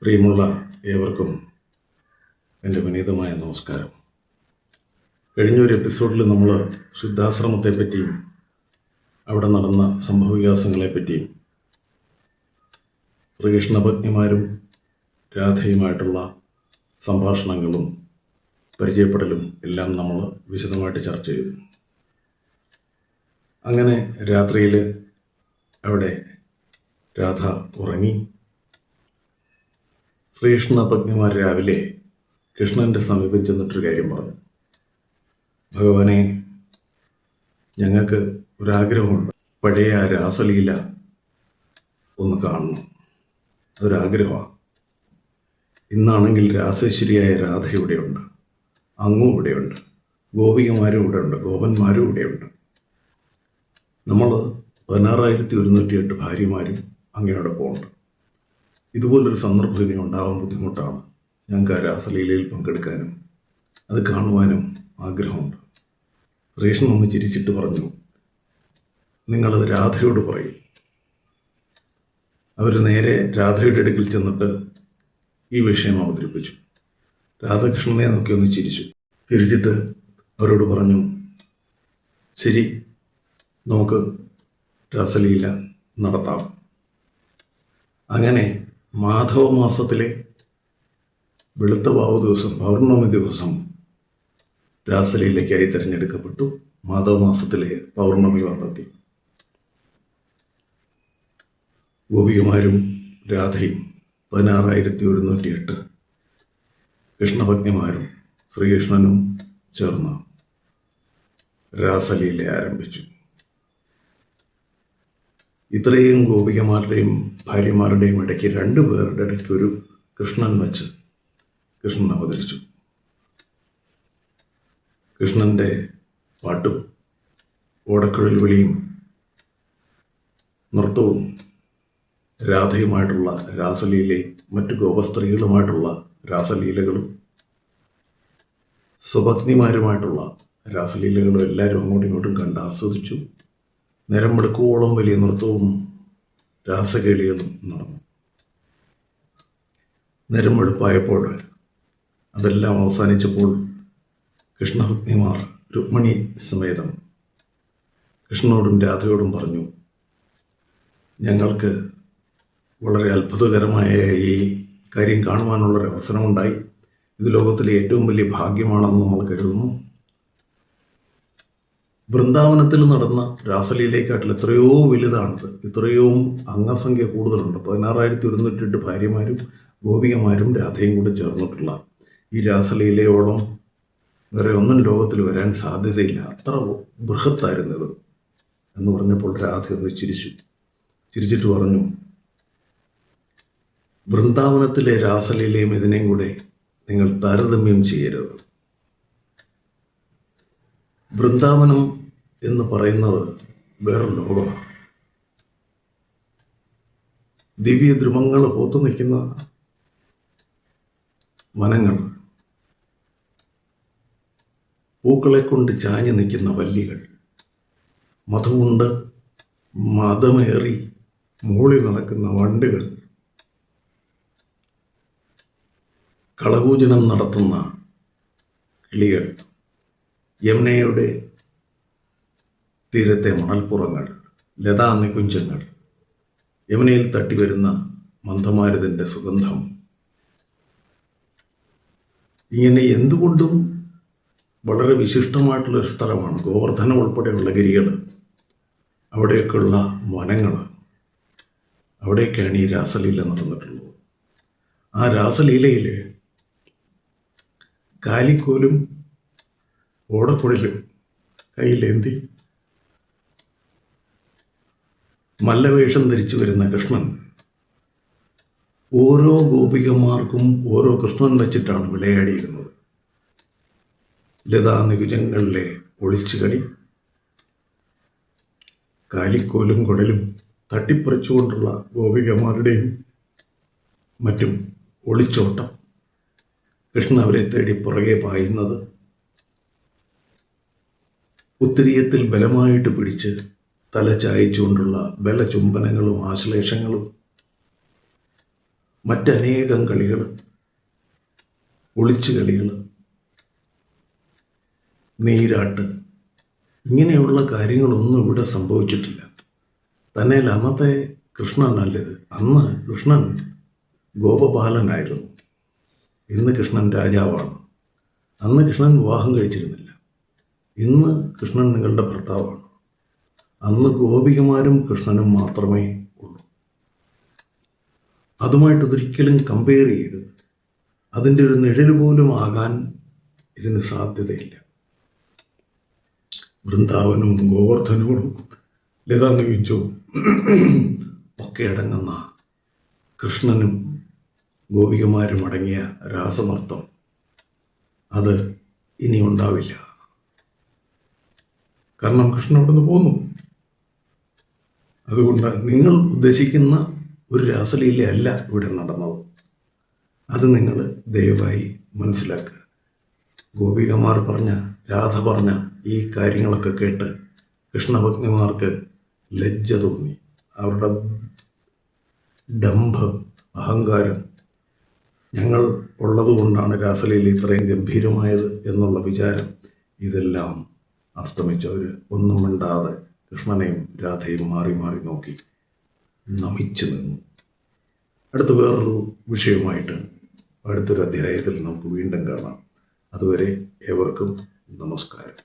പ്രിയമുള്ള ഏവർക്കും എൻ്റെ വിനീതമായ നമസ്കാരം. കഴിഞ്ഞൊരു എപ്പിസോഡിൽ നമ്മൾ സിദ്ധാശ്രമത്തെപ്പറ്റിയും അവിടെ നടന്ന സംഭവവികാസങ്ങളെപ്പറ്റിയും ശ്രീകൃഷ്ണഭഗ്നിമാരും രാധയുമായിട്ടുള്ള സംഭാഷണങ്ങളും പരിചയപ്പെടലും എല്ലാം നമ്മൾ വിശദമായിട്ട് ചർച്ച ചെയ്തു. അങ്ങനെ രാത്രിയിൽ അവിടെ രാധ ഉറങ്ങി. ശ്രീകൃഷ്ണഭഗ്നിമാർ രാവിലെ കൃഷ്ണൻ്റെ സമീപം ചെന്നിട്ടൊരു കാര്യം പറഞ്ഞു. ഭഗവാനെ, ഞങ്ങൾക്ക് ഒരാഗ്രഹമുണ്ട്. പഴയ ആ രാസലീല ഒന്ന് കാണണം. അതൊരാഗ്രഹമാണ്. ഇന്നാണെങ്കിൽ രാസേശ്വരിയായ രാധ ഇവിടെയുണ്ട്, അങ്ങും ഇവിടെയുണ്ട്, ഗോപികമാരും ഇവിടെയുണ്ട്, ഗോപന്മാരും ഇവിടെയുണ്ട്. നമ്മൾ 16,108 ഭാര്യമാരും അങ്ങയോടൊപ്പം ഉണ്ട്. ഇതുപോലൊരു സന്ദർഭം ഇനി ഉണ്ടാവാൻ ബുദ്ധിമുട്ടാണ്. ഞങ്ങൾക്ക് ആ രാസലീലയിൽ പങ്കെടുക്കാനും അത് കാണുവാനും ആഗ്രഹമുണ്ട്. ശ്രീകൃഷ്ണൻ ഒന്ന് ചിരിച്ചിട്ട് പറഞ്ഞു, നിങ്ങളത് രാധയോട് പറയും. അവർ നേരെ രാധയുടെ അടുക്കൽ ചെന്നിട്ട് ഈ വിഷയം അവതരിപ്പിച്ചു. രാധാകൃഷ്ണനെ നോക്കി ഒന്ന് ചിരിച്ചു. ചിരിച്ചിട്ട് അവരോട് പറഞ്ഞു, ശരി, നമുക്ക് രാസലീല നടത്താം. അങ്ങനെ മാധവ മാസത്തിലെ വെളുത്ത വാവ് ദിവസം, പൗർണമി ദിവസം രാസലീലയ്ക്കായി തിരഞ്ഞെടുക്കപ്പെട്ടു. മാധവ മാസത്തിലെ പൗർണമി വന്നെത്തി. ഗോപികമാരും രാധയും 16,108 കൃഷ്ണഭഗ്നിമാരും ശ്രീകൃഷ്ണനും ചേർന്ന് രാസലീല ആരംഭിച്ചു. ഇത്രയും ഗോപികമാരുടെയും ഭാര്യമാരുടെയും ഇടയ്ക്ക് 2 പേരുടെ ഇടയ്ക്ക് ഒരു കൃഷ്ണൻ വച്ച് കൃഷ്ണൻ അവതരിച്ചു. കൃഷ്ണൻ്റെ പാട്ടും ഓടക്കുഴൽ വിളിയും നൃത്തവും രാധയുമായിട്ടുള്ള രാസലീലയും മറ്റു ഗോപസ്ത്രീകളുമായിട്ടുള്ള രാസലീലകളും സ്വഭഗ്നിമാരുമായിട്ടുള്ള രാസലീലകളും എല്ലാവരും അങ്ങോട്ടും ഇങ്ങോട്ടും കണ്ട് ആസ്വദിച്ചു. നേരം വെളുക്കുവോളം വലിയ നൃത്തവും രാസകേളികളും നടന്നു. നേരം വെളുപ്പായപ്പോൾ അതെല്ലാം അവസാനിച്ചപ്പോൾ കൃഷ്ണഭഗ്നിമാർ രുക്മിണി സമേതം കൃഷ്ണനോടും രാധയോടും പറഞ്ഞു, ഞങ്ങൾക്ക് വളരെ അത്ഭുതകരമായ ഈ കാര്യം കാണുവാനുള്ളൊരവസരമുണ്ടായി. ഇത് ലോകത്തിലെ ഏറ്റവും വലിയ ഭാഗ്യമാണെന്ന് നമ്മൾ കരുതുന്നു. വൃന്ദാവനത്തിൽ നടന്ന രാസലീലയെക്കാട്ടിൽ എത്രയോ വലുതാണിത്. ഇത്രയും അംഗസംഖ്യ കൂടുതലുണ്ട്. 16,108 ഭാര്യമാരും ഗോപികമാരും രാധയും കൂടി ചേർന്നിട്ടുള്ള ഈ രാസലീലയോളം വേറെ ഒന്നും ലോകത്തിൽ വരാൻ സാധ്യതയില്ല. അത്ര ബൃഹത്തായിരുന്നത് എന്ന് പറഞ്ഞപ്പോൾ രാധ ഒന്ന് ചിരിച്ചിട്ട് പറഞ്ഞു, വൃന്ദാവനത്തിലെ രാസലീലയും ഇതിനെയും കൂടെ നിങ്ങൾ താരതമ്യം ചെയ്യരുത്. വൃന്ദാവനം എന്ന് പറയുന്നത് വേറൊരു ലോകമാണ്. ദിവ്യദ്രുമങ്ങൾ പോത്തു നിൽക്കുന്ന വനങ്ങൾ, പൂക്കളെ കൊണ്ട് ചാഞ്ഞു നിൽക്കുന്ന വല്ലികൾ, മധുകൊണ്ട് മതമേറി മൂളി നടക്കുന്ന വണ്ടുകൾ, കളകൂജനം നടത്തുന്ന കിളികൾ, യമുനയുടെ തീരത്തെ മണൽപ്പുറങ്ങൾ, ലതാ നികുഞ്ചങ്ങൾ, യമുനയിൽ തട്ടിവരുന്ന മന്ദമാരുതൻ്റെ സുഗന്ധം, ഇങ്ങനെ എന്തുകൊണ്ടും വളരെ വിശിഷ്ടമായിട്ടുള്ളൊരു സ്ഥലമാണ്. ഗോവർദ്ധനം ഉൾപ്പെടെയുള്ള ഗിരികൾ, അവിടെയൊക്കെയുള്ള വനങ്ങൾ, അവിടെയൊക്കെയാണ് ഈ രാസലീല നടന്നിട്ടുള്ളത്. ആ രാസലീലയിൽ കാലിക്കോലും ഓടക്കുഴലും കയ്യിലേന്തി മല്ലവേഷം ധരിച്ചു വരുന്ന കൃഷ്ണൻ ഓരോ ഗോപികമാർക്കും ഓരോ കൃഷ്ണൻ വെച്ചിട്ടാണ് വിളയാടിയിരുന്നത്. ലതാ നികുജങ്ങളിലെ ഒളിച്ചുകളി, കാലിക്കോലും കുടലും തട്ടിപ്പറിച്ചുകൊണ്ടുള്ള ഗോപികമാരുടെയും മറ്റും ഒളിച്ചോട്ടം, കൃഷ്ണൻ അവരെ തേടി പുറകെ പായുന്നത്, ഉത്തരീയത്തിൽ ബലമായിട്ട് പിടിച്ച് തല ചായച്ചുകൊണ്ടുള്ള ബലചുംബനങ്ങളും ആശ്ലേഷങ്ങളും, മറ്റനേകം കളികൾ, ഒളിച്ചു കളികൾ, നീരാട്ട്, ഇങ്ങനെയുള്ള കാര്യങ്ങളൊന്നും ഇവിടെ സംഭവിച്ചിട്ടില്ല. തന്നെയല്ല, അന്നത്തെ കൃഷ്ണൻ നല്ലത്. അന്ന് കൃഷ്ണൻ ഗോപബാലനായിരുന്നു. ഇന്ന് കൃഷ്ണൻ രാജാവാണ്. അന്ന് കൃഷ്ണൻ വിവാഹം കഴിച്ചിരുന്നില്ല. ഇന്ന് കൃഷ്ണൻ നിങ്ങളുടെ ഭർത്താവാണ്. അന്ന് ഗോപികമാരും കൃഷ്ണനും മാത്രമേ ഉള്ളൂ. അതുമായിട്ട് ഇതൊരിക്കലും കമ്പയർ ചെയ്യരുത്. അതിൻ്റെ ഒരു നിഴൽ പോലും ആകാൻ ഇതിന് സാധ്യതയില്ല. വൃന്ദാവനവും ഗോവർദ്ധനവും ലതാനികുഞ്ചവും ഒക്കെ അടങ്ങുന്ന കൃഷ്ണനും ഗോപികമാരും അടങ്ങിയ രാസനൃത്തം അത് ഇനി ഉണ്ടാവില്ല. കാരണം കൃഷ്ണൻ അവിടെ നിന്ന് പോന്നു. അതുകൊണ്ട് നിങ്ങൾ ഉദ്ദേശിക്കുന്ന ഒരു രാസലീലയല്ല ഇവിടെ നടന്നത്. അത് നിങ്ങൾ ദയവായി മനസ്സിലാക്കുക. ഗോപികമാർ പറഞ്ഞ, രാധ പറഞ്ഞ ഈ കാര്യങ്ങളൊക്കെ കേട്ട് കൃഷ്ണഭഗ്നിമാർക്ക് ലജ്ജ തോന്നി. അവരുടെ ഡംഭ്, അഹങ്കാരം, ഞങ്ങൾ ഉള്ളതുകൊണ്ടാണ് രാസലീല ഇത്രയും ഗംഭീരമായത് എന്നുള്ള വിചാരം, ഇതെല്ലാം അസ്തമിച്ചവർ ഒന്നും മിണ്ടാതെ കൃഷ്ണനെയും രാധയും മാറി മാറി നോക്കി നമിച്ചു നിന്നു. അടുത്ത വേറൊരു വിഷയമായിട്ട് അടുത്തൊരു അധ്യായത്തിൽ നമുക്ക് വീണ്ടും കാണാം. അതുവരെ ഏവർക്കും നമസ്കാരം.